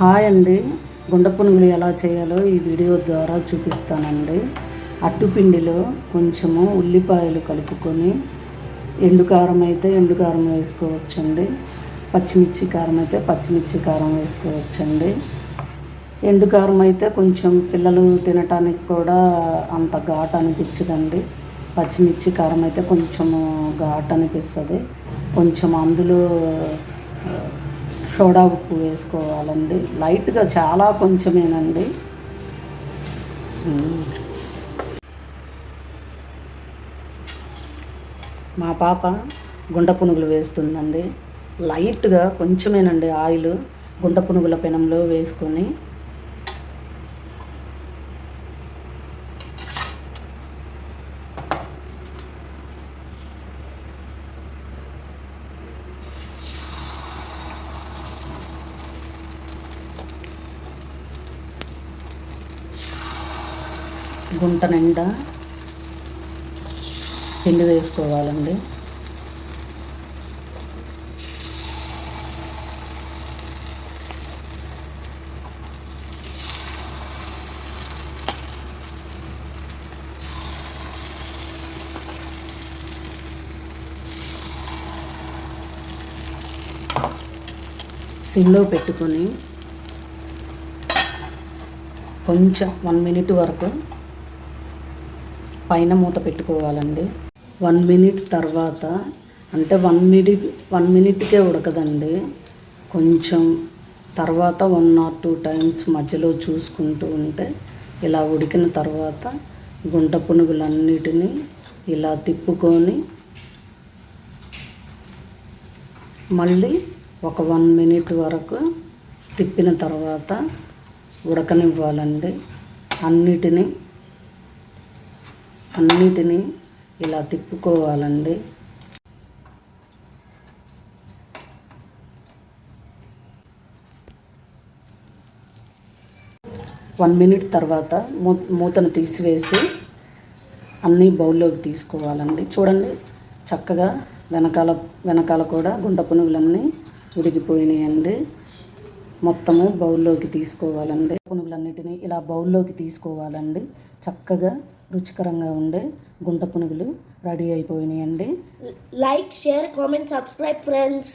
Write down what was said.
Hi అండి, గుండ పునుగులు ఎలా చేయాలో ఈ వీడియో ద్వారా చూపిస్తానండి. అట్టుపిండిలో కొంచెము ఉల్లిపాయలు కలుపుకొని, ఎండుకారం అయితే ఎండుకారం వేసుకోవచ్చండి, పచ్చిమిర్చి కారం అయితే పచ్చిమిర్చి కారం వేసుకోవచ్చండి. ఎండుకారం అయితే కొంచెం పిల్లలు తినటానికి కూడా అంత ఘాటు అనిపించదండి. పచ్చిమిర్చి కారం అయితే కొంచెము ఘాటు అనిపిస్తుంది. కొంచెం అందులో సోడా ఉప్పు వేసుకోవాలండి, లైట్గా, చాలా కొంచెమేనండి. మా పాప గుంట పునుగులు వేస్తుందండి. లైట్గా కొంచెమేనండి ఆయిల్ గుంట పునుగుల పెనంలో వేసుకొని గుంట నిండా పిండి వేసుకోవాలండి. సిమ్లో పెట్టుకొని కొంచెం 1 మినిట్ వరకు పైన మూత పెట్టుకోవాలండి. 1 మినిట్ తర్వాత, అంటే 1 మినిట్కే ఉడకదండి, కొంచెం తర్వాత 1 or 2 టైమ్స్ మధ్యలో చూసుకుంటూ ఉంటే ఇలా ఉడికిన తర్వాత గుంట పునుగులన్నిటినీ ఇలా తిప్పుకొని మళ్ళీ ఒక 1 మినిట్ వరకు తిప్పిన తర్వాత ఉడకనివ్వాలండి. అన్నిటినీ ఇలా తిప్పుకోవాలండి. వన్ మినిట్ తర్వాత మూతను తీసివేసి అన్నీ బౌల్లోకి తీసుకోవాలండి. చూడండి, చక్కగా వెనకాల కూడా గుంట పునుగులన్నీ ఉడికిపోయినాయండి. మొత్తము బౌల్లోకి తీసుకోవాలండి. పునుగులన్నిటినీ ఇలా బౌల్లోకి తీసుకోవాలండి. చక్కగా రుచికరంగా ఉండే గుంట పునుగులు రెడీ అయిపోయినాయండి. Like, share, comment, subscribe friends.